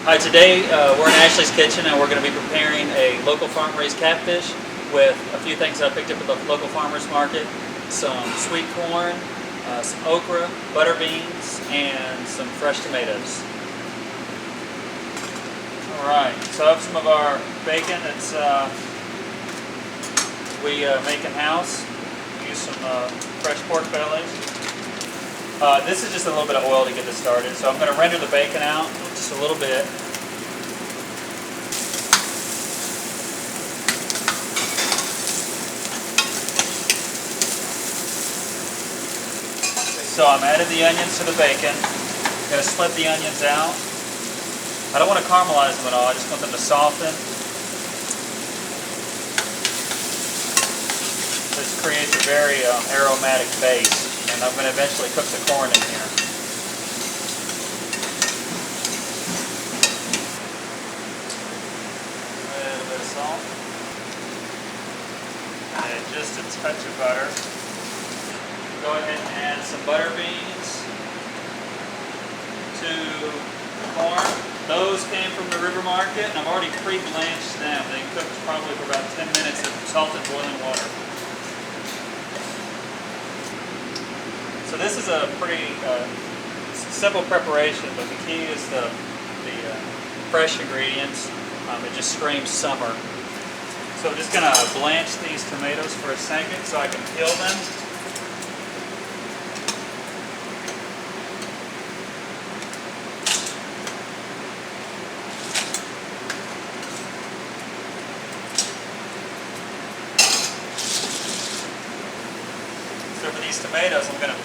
Hi, today we're in Ashley's kitchen and we're going to be preparing a local farm-raised catfish with a few things I picked up at the local farmer's market. Some sweet corn, some okra, butter beans, and some fresh tomatoes. Alright, so I have some of our bacon that's we make in-house. Use some fresh pork bellies. This is just a little bit of oil to get this started, so I'm going to render the bacon out just a little bit. So I'm adding the onions to the bacon. I'm going to split the onions out. I don't want to caramelize them at all, I just want them to soften. This creates a very aromatic base. And I'm going to eventually cook the corn in here. A little bit of salt. And just a touch of butter. Go ahead and add some butter beans to the corn. Those came from the river market, and I've already pre-blanched them. They cooked probably for about 10 minutes in salted boiling water. So this is a pretty simple preparation, but the key is the fresh ingredients. It just screams summer. So I'm just going to blanch these tomatoes for a second so I can peel them. So for these tomatoes, I'm going to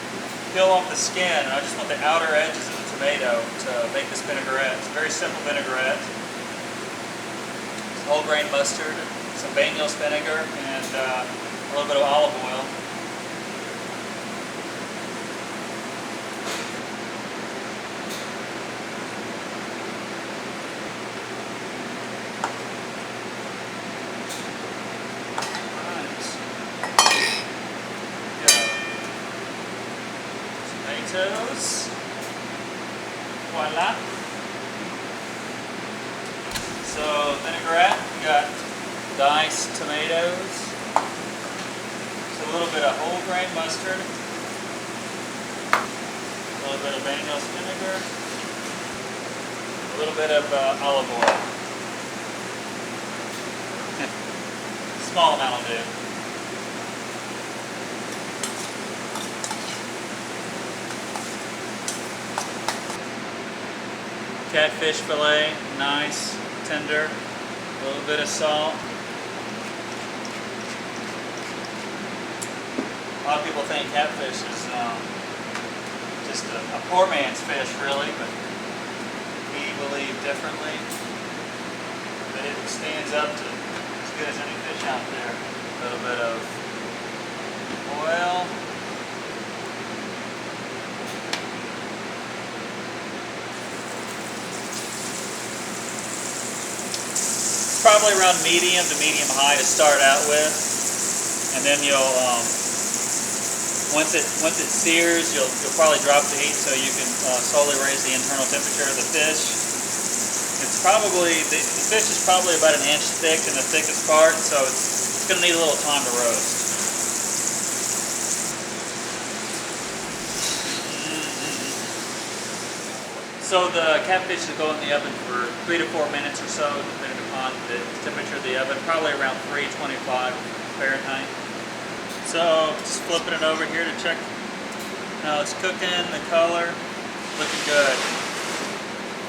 peel off the skin, and I just want the outer edges of the tomato to make this vinaigrette. It's a very simple vinaigrette. Some whole grain mustard, some Banyos vinegar, and a little bit of olive oil. Tomatoes. Voila. So vinaigrette, we got diced tomatoes. Just a little bit of whole grain mustard. A little bit of Banyos vinegar. A little bit of olive oil. Small amount will do. Catfish fillet, nice, tender, a little bit of salt. A lot of people think catfish is just a poor man's fish, really, but we believe differently. That it stands up to as good as any fish out there. A little bit of oil. Probably around medium to medium high to start out with, and then you'll once it sears, you'll probably drop the heat so you can slowly raise the internal temperature of the fish. It's probably the fish is probably about 1 inch thick in the thickest part, so it's going to need a little time to roast. So the catfish will go in the oven for 3 to 4 minutes or so, depending upon the temperature of the oven, probably around 325 Fahrenheit. So just flipping it over here to check how it's cooking, the color, looking good.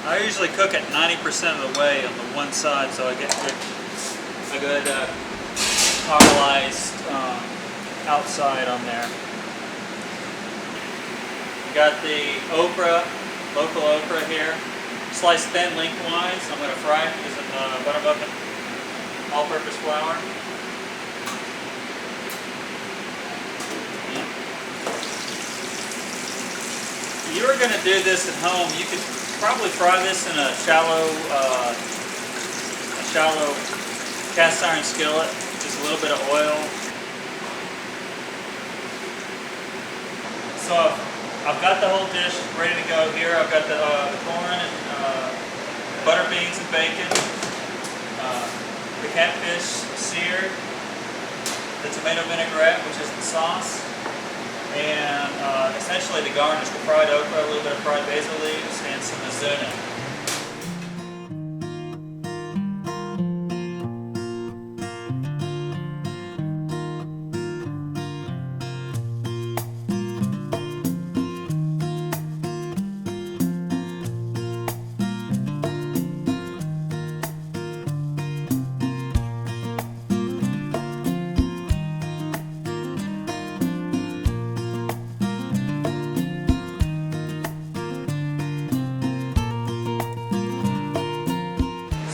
I usually cook it 90% of the way on the one side, so I get a good caramelized outside on there. Got the okra. Local okra here, sliced thin lengthwise. I'm going to fry it using butter muffin all-purpose flour. If you were going to do this at home, you could probably fry this in a shallow cast iron skillet, just a little bit of oil. So I've got the whole dish ready to go here. I've got the corn and butter beans and bacon, the catfish seared, the tomato vinaigrette, which is the sauce, and essentially the garnish, the fried okra, a little bit of fried basil leaves, and some mizuna.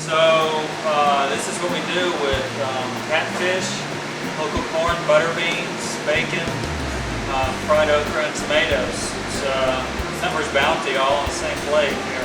So this is what we do with catfish, local corn, butter beans, bacon, fried okra, and tomatoes. It's Summer's Bounty all on the same plate.